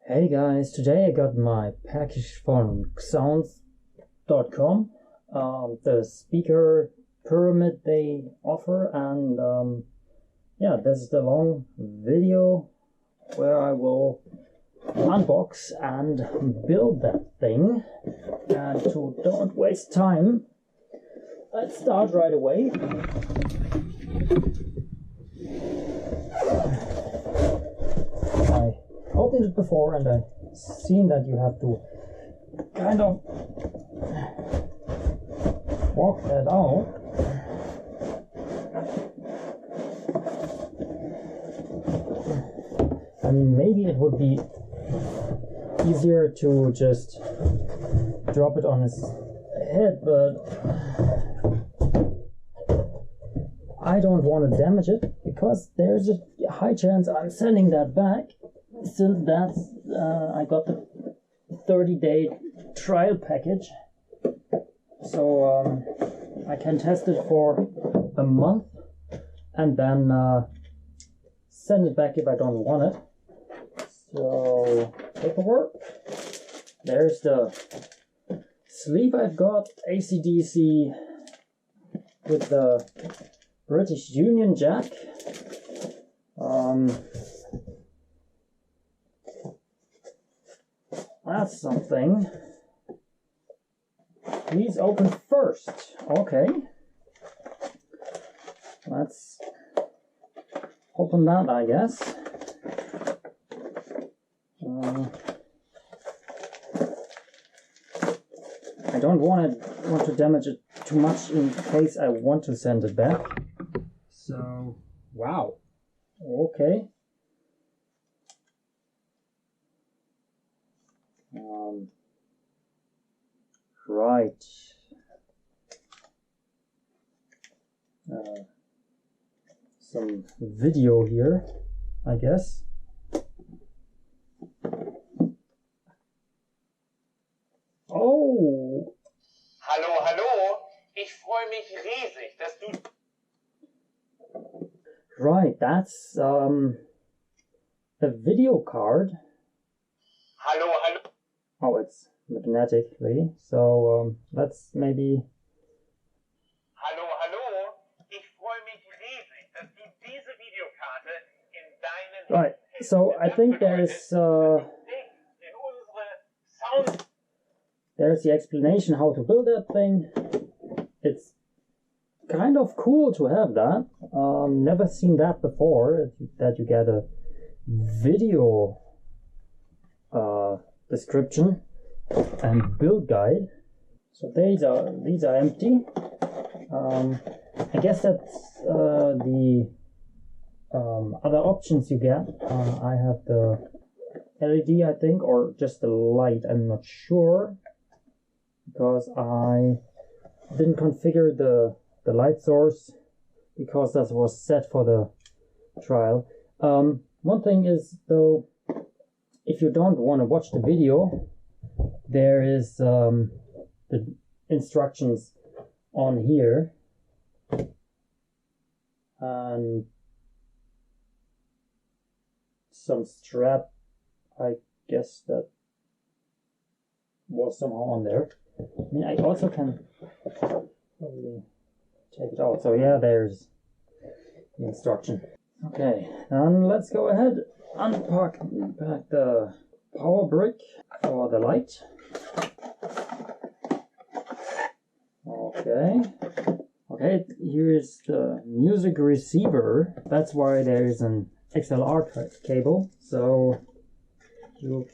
Hey guys, today I got my package from Xounts.com, the speaker pyramid they offer, and yeah, this is the long video where I will unbox and build that thing. And to don't waste time, let's start right away. I opened it before and I seen that you have to kind of walk that out. I mean, maybe it would be easier to just drop it on his head, but I don't want to damage it because there's a high chance I'm sending that back, since that's I got the 30-day trial package, so I can test it for a month and then send it back if I don't want it. So paperwork, there's the sleeve I've got, AC/DC with the British Union Jack. That's something. Please open first. Okay. Let's open that, I guess. I don't want to damage it too much in case I want to send it back. So, wow. Okay. Right. Some video here, I guess. Oh! Hallo, hallo! Ich freue mich riesig, dass du... Right, that's a video card. Hallo, hallo! Oh, it's magnetically, so let's maybe... Hallo, hallo! Ich freue mich riesig, dass du diese Videokarte in deinen... Right, so I think there's the explanation how to build that thing. It's kind of cool to have that. Never seen that before, that you get a video description and build guide. So these are empty. I guess that's the other options you get. I have the LED, I think, or just the light, I'm not sure, because I didn't configure the light source because that was set for the trial. One thing is, though, if you don't want to watch the video, there is the instructions on here, and some strap, I guess, that was somehow on there. I mean, I also can probably take it out. So yeah, there's the instruction. Okay, and let's go ahead, unpack the power brick for the light. Okay, here's the music receiver. That's why there is an XLR cable. So you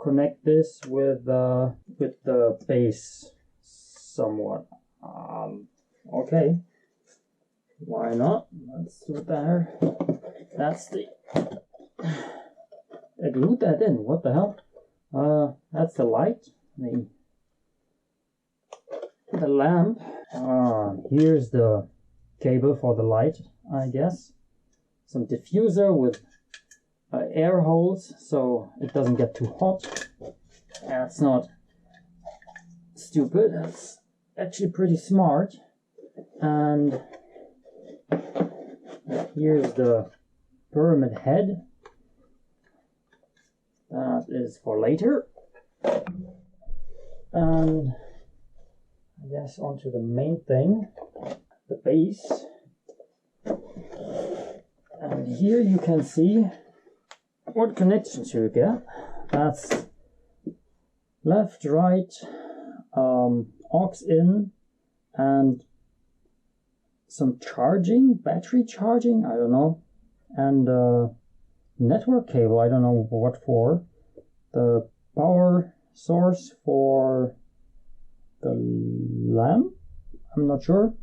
connect this with the base somewhat. Okay, why not? Let's do it there. That's the... I glued that in. What the hell? That's the light. The lamp. Here's the cable for the light, I guess. Some diffuser with air holes so it doesn't get too hot. That's not stupid, that's actually pretty smart. And here's the pyramid head. That is for later. And I guess onto the main thing, the base. And here you can see what connections you get. That's left, right, aux in, and some charging, battery charging, I don't know, and network cable, I don't know what for, the power source for the lamp, I'm not sure,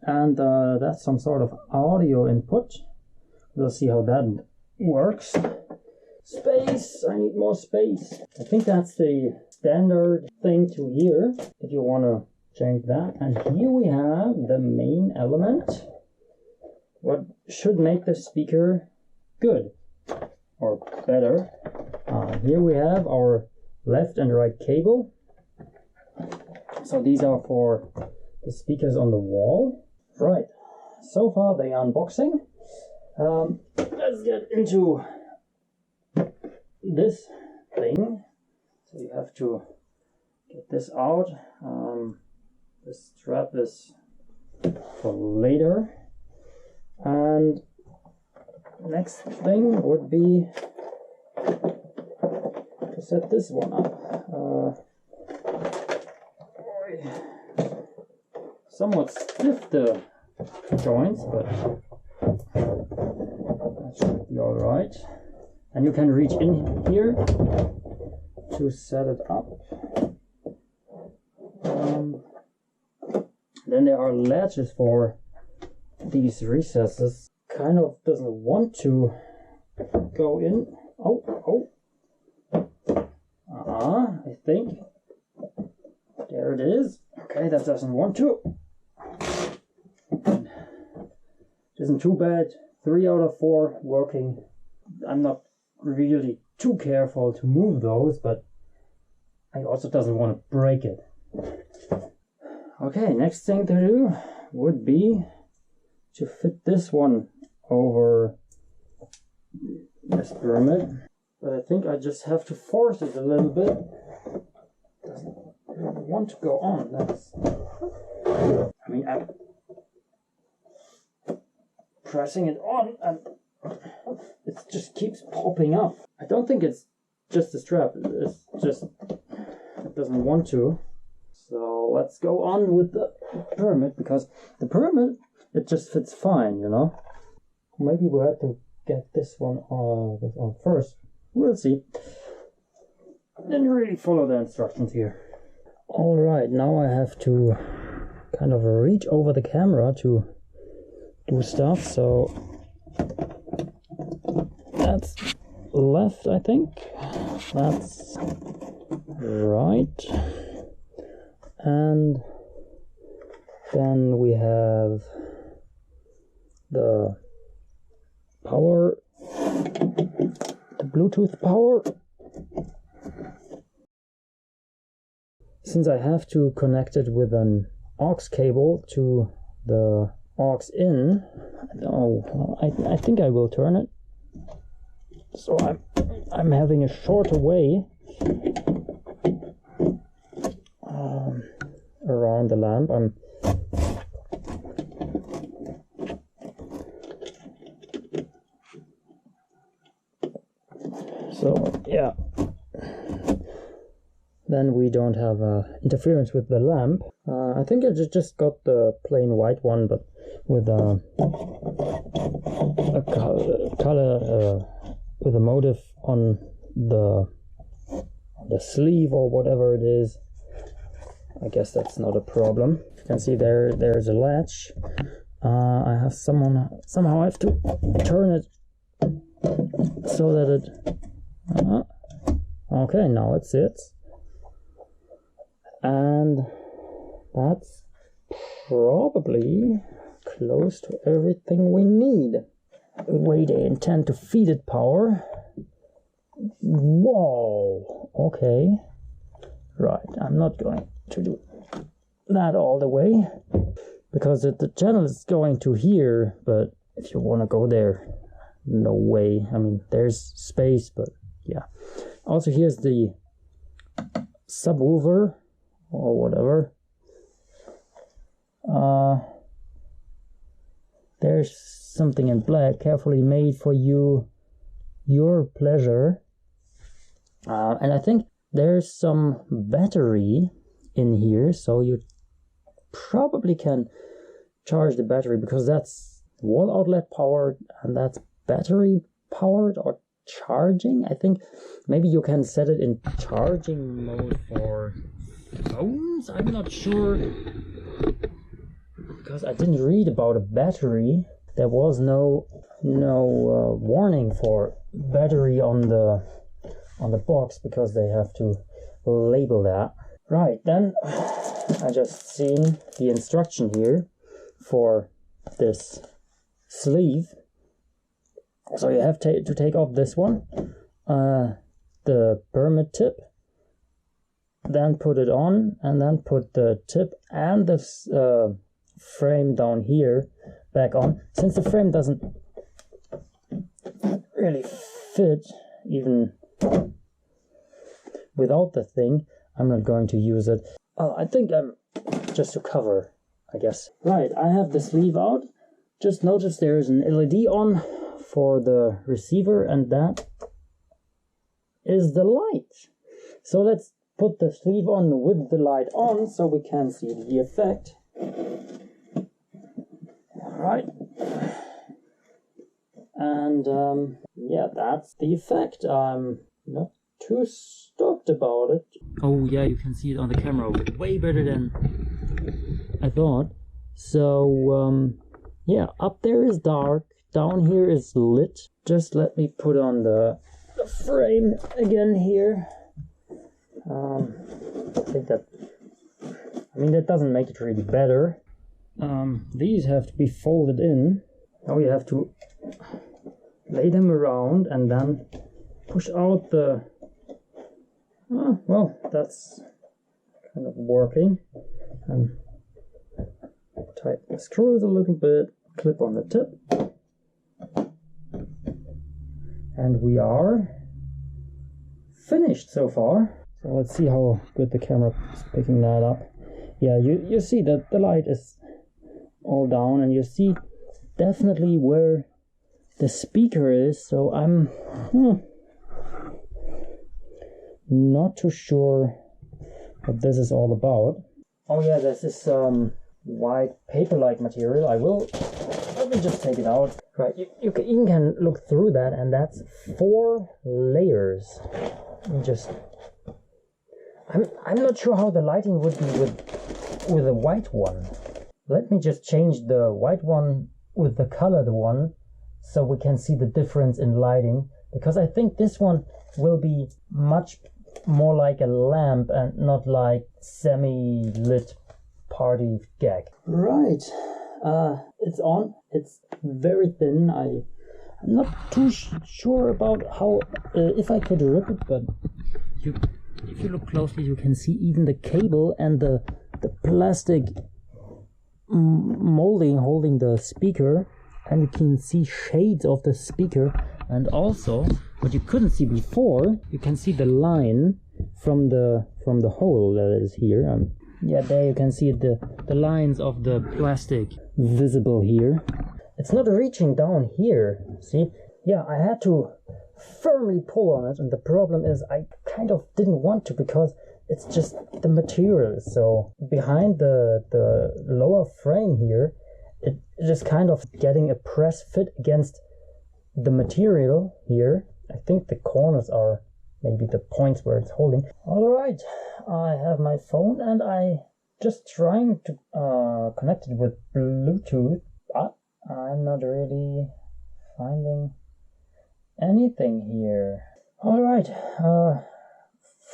and that's some sort of audio input. We'll see how that works. Space, I need more space. I think that's the standard thing to here, if you want to change that. And here we have the main element, what should make the speaker good or better. Here we have our left and right cable. So these are for the speakers on the wall. Right, so far the unboxing. Let's get into this thing. So you have to get this out. This strap is for later. And next thing would be to set this one up. Somewhat stiff the joints, but that should be alright. And you can reach in here to set it up. Then there are latches for these recesses. Kind of doesn't want to go in. I think. There it is. Okay, that doesn't want to. Isn't too bad. 3 out of 4 working. I'm not really too careful to move those, but I also doesn't want to break it. Okay, next thing to do would be to fit this one over this pyramid, but I think I just have to force it a little bit. Doesn't really want to go on. I'm pressing it on and it just keeps popping up. I don't think it's just the strap, it's just it doesn't want to. So let's go on with the pyramid, because the pyramid, it just fits fine, you know. Maybe we'll have to get this one on first. We'll see. Then really follow the instructions here. Alright, now I have to kind of reach over the camera to do stuff. So that's left, I think. That's right. And then we have the power, the Bluetooth power. Since I have to connect it with an aux cable to the aux in, I think I will turn it. So I'm having a shorter way around the lamp. So yeah, then we don't have interference with the lamp. I think I just got the plain white one, but with a color with a motif on the sleeve or whatever it is. I guess that's not a problem. You can see there's a latch. I have somehow I have to turn it so that it okay, now it sits, and that's probably close to everything we need. The way they intend to feed it power. Whoa, okay, right, I'm not going to do that all the way because the channel is going to here, but if you want to go there, no way. I mean, there's space, but yeah. Also, here's the subwoofer or whatever. There's something in black, carefully made for you, your pleasure. And I think there's some battery in here, so you probably can charge the battery, because that's wall outlet powered and that's battery powered or charging. I think maybe you can set it in charging mode for phones. I'm not sure, because I didn't read about a battery. There was no warning for battery on the box, because they have to label that. Right, then I just seen the instruction here for this sleeve. So you have to take off this one, the pyramid tip, then put it on, and then put the tip and the frame down here back on. Since the frame doesn't really fit even without the thing, I'm not going to use it. Oh, I think I'm just to cover, I guess. Right, I have the sleeve out. Just notice there is an LED on for the receiver, and that is the light. So let's put the sleeve on with the light on so we can see the effect. Alright. And yeah, that's the effect. I'm not too stoked about it. Oh yeah, you can see it on the camera way better than I thought. So yeah, up there is dark, down here is lit. Just let me put on the frame again here. I think that, I mean, that doesn't make it really better. These have to be folded in. Now you have to lay them around and then push out the, well, that's kind of working. And tighten the screws a little bit, clip on the tip. And we are finished so far. So let's see how good the camera is picking that up. Yeah, you see that the light is all down, and you see definitely where the speaker is. So I'm not too sure what this is all about. Oh yeah, this is white paper-like material. Let me just take it out. Right, you can look through that, and that's 4 layers. Let me just, I'm not sure how the lighting would be with a white one. Let me just change the white one with the colored one so we can see the difference in lighting, because I think this one will be much more like a lamp and not like semi-lit party gag. Right, it's on. It's very thin. I'm not too sure about how, if I could rip it, but if you look closely, you can see even the cable and the plastic molding holding the speaker, and you can see shades of the speaker. And also, what you couldn't see before, you can see the line from the hole that is here. Yeah, there you can see the lines of the plastic visible here. It's not reaching down here, see? Yeah, I had to firmly pull on it, and the problem is I kind of didn't want to, because it's just the material. So behind the lower frame here, it is kind of getting a press fit against the material here. I think the corners are maybe the points where it's holding. Alright, I have my phone, and I just trying to connect it with Bluetooth, but I'm not really finding anything here. Alright,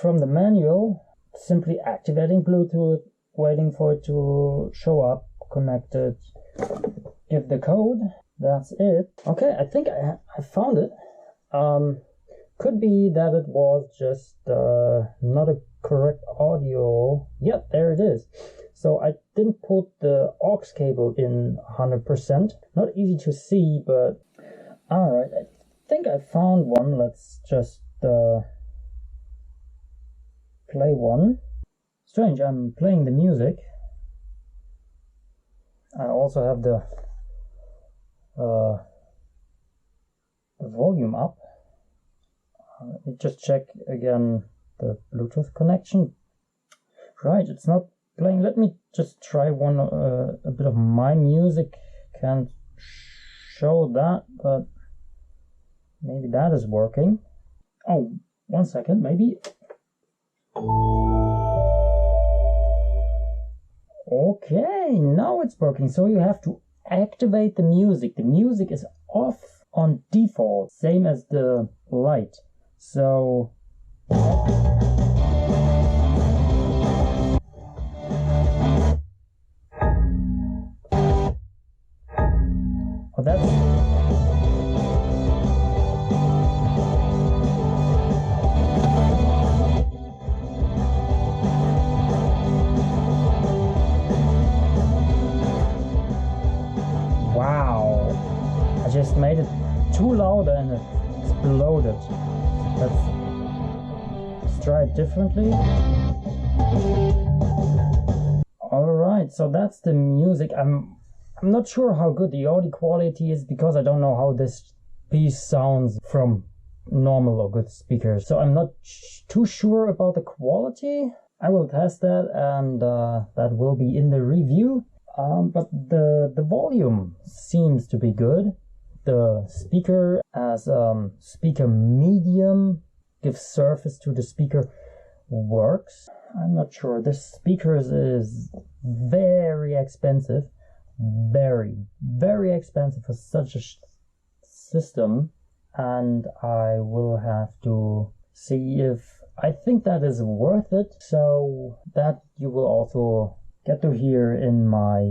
from the manual, simply activating Bluetooth, waiting for it to show up, connect it, give the code, that's it. Okay, I think I found it. Could be that it was just not a correct audio. Yep, there it is. So I didn't put the aux cable in 100%. Not easy to see, but alright, I think I found one. Let's just play one. Strange, I'm playing the music. I also have the volume up. Let me just check again the Bluetooth connection. Right, it's not playing. Let me just try one, a bit of my music. Can't show that, but maybe that is working. Oh, 1 second, maybe. Okay, now it's working. So you have to activate the music. The music is off on default, same as the light. So oh, that's wow. I just made it too loud and it exploded. Let's try it differently. Alright, so that's the music. I'm not sure how good the audio quality is because I don't know how this piece sounds from normal or good speakers. So I'm not too sure about the quality. I will test that, and that will be in the review. But the volume seems to be good. The speaker as speaker medium gives surface to the speaker works. I'm not sure. This speaker is very expensive. Very, very expensive for such a system. And I will have to see if I think that is worth it. So that you will also get to hear in my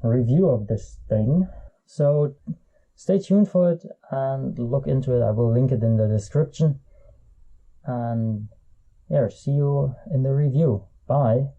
review of this thing. So stay tuned for it and look into it. I will link it in the description. And yeah, see you in the review. Bye.